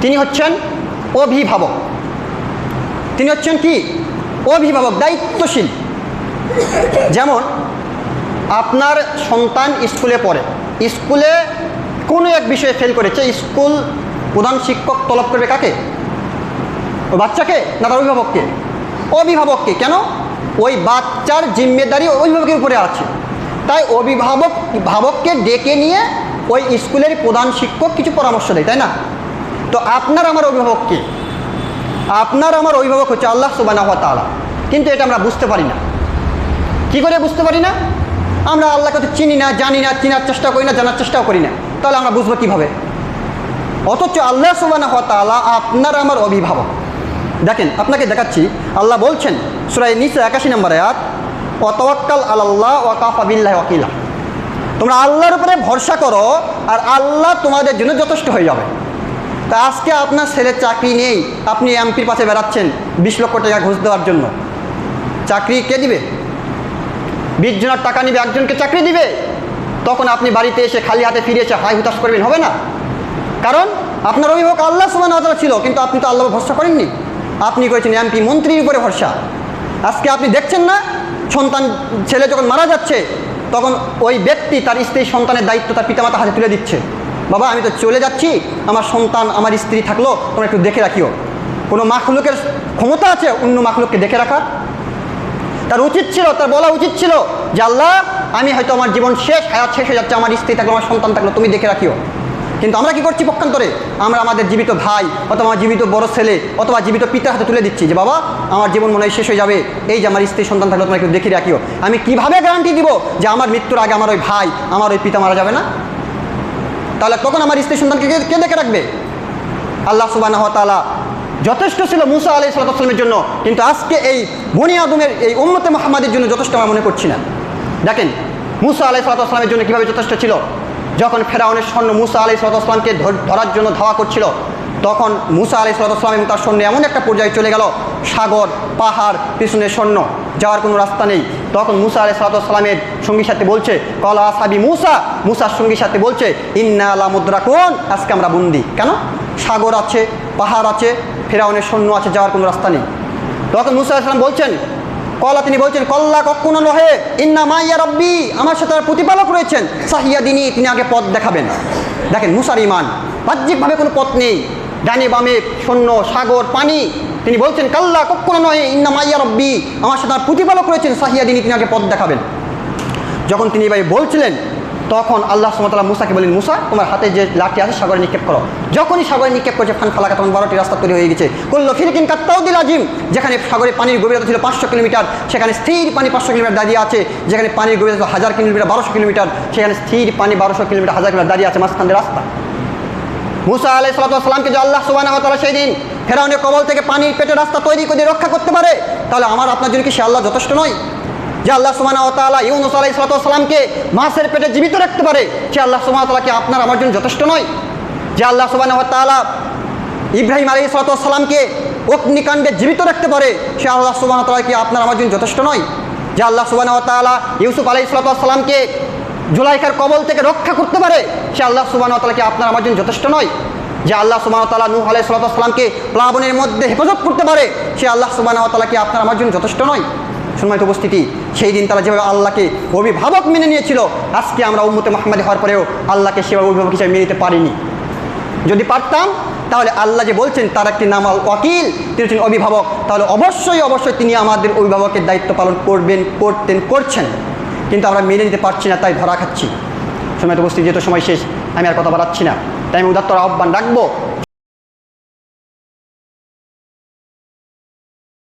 তিনি হচ্ছেন অভিভাবক। তিনি হচ্ছেন কি? অভিভাবক, দায়িত্বশীল। যেমন আপনার সন্তান স্কুলে পড়ে, স্কুলে কোনো এক বিষয়ে ফেল করেছে, স্কুল প্রধান শিক্ষক তলব করবে কাকে? ওই বাচ্চাকে না তার অভিভাবককে? অভিভাবককে। কেন? ওই বাচ্চার জিম্মেদারি অভিভাবকের উপরে আছে। তাই অভিভাবককে ডেকে নিয়ে ওই স্কুলের প্রধান শিক্ষক কিছু পরামর্শ দেয়, তাই না? তো আপনার আমার অভিভাবককে, আপনার আমার অভিভাবক হচ্ছে আল্লাহ সুবহানাহু ওয়া তাআলা। কিন্তু এটা আমরা বুঝতে পারি না। কি করে বুঝতে পারি না? আমরা আল্লাহকে তো চিনি না, জানি না, চিনার চেষ্টা করি না, জানার চেষ্টাও করি না। তাহলে আমরা বুঝবো কীভাবে? অথচ আল্লাহ সুবহানাহু ওয়া তাআলা আপনার আমার অভিভাবক। দেখেন, আপনাকে দেখাচ্ছি, আল্লাহ বলছেন সূরা নিসা 81 নম্বর আয়াত, ওয়া তাওয়াক্কাল আলাল্লাহ ওয়া কাফা বিল্লাহি ওয়াকিলা। তোমরা আল্লাহর উপরে ভরসা করো আর আল্লাহ তোমাদের জন্য যথেষ্ট হয়ে যাবে। তা আজকে আপনার ছেলের চাকরি নেই, আপনি এমপির পাশে বেড়াচ্ছেন 20 লক্ষ টাকা ঘুষ দেওয়ার জন্য। চাকরি কে দিবে? 20 জনের টাকা নিবে, একজনকে চাকরি দিবে। তখন আপনি বাড়িতে এসে খালি হাতে ফিরে এসে হাই হুতাশ করবেন, হবে না? কারণ আপনার অভিভাবক আল্লাহ সুবহানাহু ওয়া তাআলা ছিল, কিন্তু আপনি তো আল্লাহর ভরসা করেননি। আপনি করেছেন এমপি মন্ত্রীর উপরে ভরসা। আজকে আপনি দেখছেন না, ছেলে যখন মারা যাচ্ছে তখন ওই ব্যক্তি তার স্ত্রী সন্তানের দায়িত্ব তার পিতামাতা হাতে তুলে দিচ্ছে। বাবা, আমি তো চলে যাচ্ছি, আমার সন্তান আমার স্ত্রী থাকলো, তোমরা একটু দেখে রাখিও। কোনো মাখলুকের ক্ষমতা আছে অন্য মাখলুককে দেখে রাখার? তার উচিত ছিল, তার বলা উচিত ছিল যে আল্লাহ, আমি হয়তো আমার জীবন শেষ, হায়াত শেষ হয়ে যাচ্ছে, আমার স্ত্রী থাকলো, আমার সন্তান থাকলো, তুমি দেখে রাখিও। কিন্তু আমরা কি করছি? পক্ষান্তরে আমরা আমাদের জীবিত ভাই অথবা জীবিত বড় ছেলে অথবা জীবিত পিতার হাতে তুলে দিচ্ছি যে বাবা, আমার জীবন মনে হয় শেষ হয়ে যাবে, এই যে আমার স্ত্রী সন্তান থাকলো, তোমরা একটু দেখে রাখিও। আমি কিভাবে গ্যারান্টি দিব যে আমার মৃত্যুর আগে আমার ওই ভাই, আমার ওই পিতা মারা যাবে না? তাহলে তখন আমার স্ত্রী সন্তানকে কে দেখে রাখবে? আল্লাহ সুবহানাহু ওয়া তাআলা যথেষ্ট ছিল মুসা আলাইহিস সালামের জন্য, কিন্তু আজকে এই বনি আদমের এই উম্মতে মুহাম্মাদের জন্য যথেষ্ট আমরা মনে করছি না। দেখেন মুসা আলাইহিস সালামের জন্য কীভাবে যথেষ্ট ছিল। যখন ফেরাউনের সৈন্য মুসা আলাইহিস সালামকে ধরার জন্য ধাওয়া করছিল, তখন মুসা আলাইহিস সালাম এবং তার সৈন্য এমন একটা পর্যায়ে চলে গেল, সাগর পাহাড় পিছনে সৈন্য, যাওয়ার কোনো রাস্তা নেই। তখন মুসা আলাইহিস সালামের সঙ্গী সাথে বলছে, কলা আসহাবি মুসা, মুসার সঙ্গী সাথে বলছে, ইন্না লা মুদরাকুন, আজকে আমরা বন্দী। কেন? সাগর আছে, পাহাড় আছে, ফেরাউনের সৈন্য আছে, যাওয়ার কোনো রাস্তা নেই। তখন মুসা আলাইহিস সালাম বলছেন, তিনি বলছেন, কল্লা কখনো নহে, ইন্না মাইয়া রব্বি, আমার সাথে তার প্রতিপালক রয়েছেন, সাহিয়া দিনী, তিনি আগে পথ দেখাবেন। দেখেন মুসার ইমান, বাহ্যিকভাবে কোনো পথ নেই, ডানে বামে সৈন্য, সাগর, পানি। তিনি বলছেন কাল্লা কখনো নহে, ইন্না মাইয়া রব্বি, আমার সাথে তার প্রতিপালক রয়েছেন, সাহিয়া দিনী, তিনি আগে পথ দেখাবেন। যখন তিনি এভাবে বলছিলেন, তখন আল্লাহ সুবহানাহু ওয়া তাআলা মুসাকে বলেন, মুসা, তোমার হাতে যে লাঠি আছে সাগরে নিক্ষেপ করো। যখনই সাগরে নিক্ষেপ করেছে ফান ফালাকা, তখন 12টি রাস্তা তৈরি হয়ে গেছে। কুল্লু ফিরকিন কাত্তাউদিল আজিম, যেখানে সাগরে পানির গভীরতা ছিল 500 কিলোমিটার, সেখানে স্থির পানি 500 কিলোমিটার দাঁড়িয়ে আছে। যেখানে পানির গভীরতা ছিল 1000 কিলোমিটার, 1200 কিলোমিটার, সেখানে স্থির পানি 1200 কিলোমিটার, 1000 কিলোমিটার দাঁড়িয়ে আছে, মাঝখান দিয়ে রাস্তা। মুসা আলাইহিস সালামকে যে আল্লাহ সুবহানাহু ওয়া তাআলা সেই দিন ফেরাউনের কবল থেকে পানির পেটে রাস্তা তৈরি করে রক্ষা করতে পারে, তাহলে আমার আপনার জন্য কি সে আল্লাহ যথেষ্ট নয়? যে আল্লাহ সুবহানাহু ওয়া তাআলা ইউনূস আলাইহিস সালামকে মাছের পেটে জীবিত রাখতে পারে, সে আল্লাহ সুবহানাহু ওয়া তাআলা কি আপনার আমার জন্য যথেষ্ট নয়? যে আল্লাহ সুবহানাহু ওয়া তাআলা ইব্রাহিম আলাইহিস সালামকে অগ্নিকাণ্ডে জীবিত রাখতে পারে, সে আল্লাহ সুবহানাহু ওয়া তাআলা কি আপনার আমার জন্য যথেষ্ট নয়? যে আল্লাহ সুবহানাহু ওয়া তাআলা ইউসুফ আলাইহিস সালামকে জুলাইখার কবল থেকে রক্ষা করতে পারে, সে আল্লাহ সুবহানাহু ওয়া তাআলা কি আপনার আমার জন্য যথেষ্ট নয়? যে আল্লাহ সুবহানাহু ওয়া তাআলা নূহ আলাইহিস সালামকে প্লাবনের মধ্যে হেফাজত করতে পারে, সে আল্লাহ সুবহানাহু ওয়া তাআলা কি আপনার আমার জন্য যথেষ্ট নয়? সম্মানিত উপস্থিতি, সেই দিন তারা যেভাবে আল্লাহকে অভিভাবক মেনে নিয়েছিল, আজকে আমরা উম্মতে মুহাম্মাদী হওয়ার পরেও আল্লাহকে সেভাবে অভিভাবক হিসেবে মেনে নিতে পারিনি। যদি পারতাম, তাহলে আল্লাহ যে বলছেন তার একটি নাম আল ওয়াকিল, তিনি হচ্ছেন অভিভাবক, তাহলে অবশ্যই তিনি আমাদের অভিভাবকের দায়িত্ব পালন করবেন, করছেন। কিন্তু আমরা মেনে নিতে পারছি না, তাই ধরা খাচ্ছি। সম্মানিত উপস্থিতি, যেহেতু সময় শেষ, আমি আর কথা বাড়াচ্ছি না, তাই আমি উদাত্ত আহ্বান রাখবো